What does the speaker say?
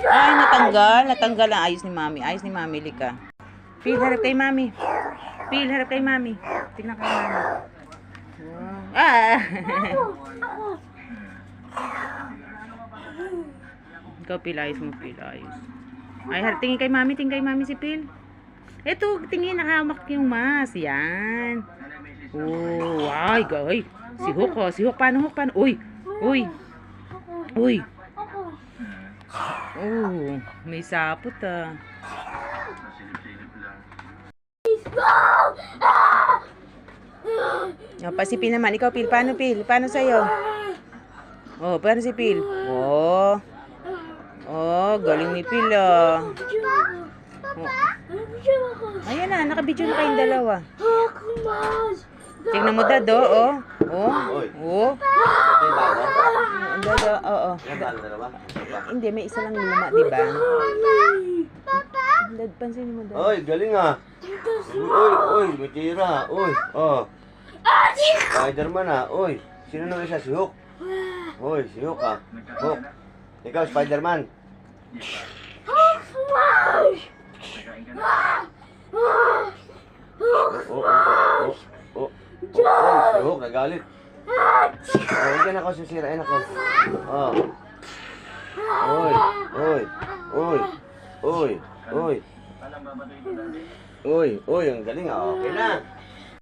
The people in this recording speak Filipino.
Ay, natanggal. Natanggal ang ayos ni Mami. Ayos ni Mami, lika. Phil, harap kay Mami. Phil, harap kay Mami. Tingnan kay Mami. Wow. Ah! Ikaw, Phil, ayos mo, Phil, ayos. Ay, tingin kay Mami si Phil. Eto, tingin, nakahamak yung mas. Yan. Oh, ay, gay. Si Hook, oh. Si Hook, paano, Hook, paano? Uy, uy. Uy. Oh, may sapot, ah. Oh, pa si Phil naman. Ikaw, Phil. Paano, Phil? Paano sa'yo? Oh, paano si Phil? Oh. Oh, galing ni Phil, ah. Oh. Ayan na, nakabidyo na kayong dalawa. Tingnan mo, Dad, oh. Oh. Oh. Ang dada, oo. Hindi, may isa lang luma, di ba? Dad, pansinin mo, Dad. Oy, galing ah. Oy, may tira. Oy, oh. Spider-Man ah. Oy, sino nang isa? Si Hook. Oy, si Hook ah. Hook. Ikaw, Spider-Man. Si Hook, nagalit. Huwag na ako sisirain ako. Oh. Oy. Oy, ang galing ah. Okay na.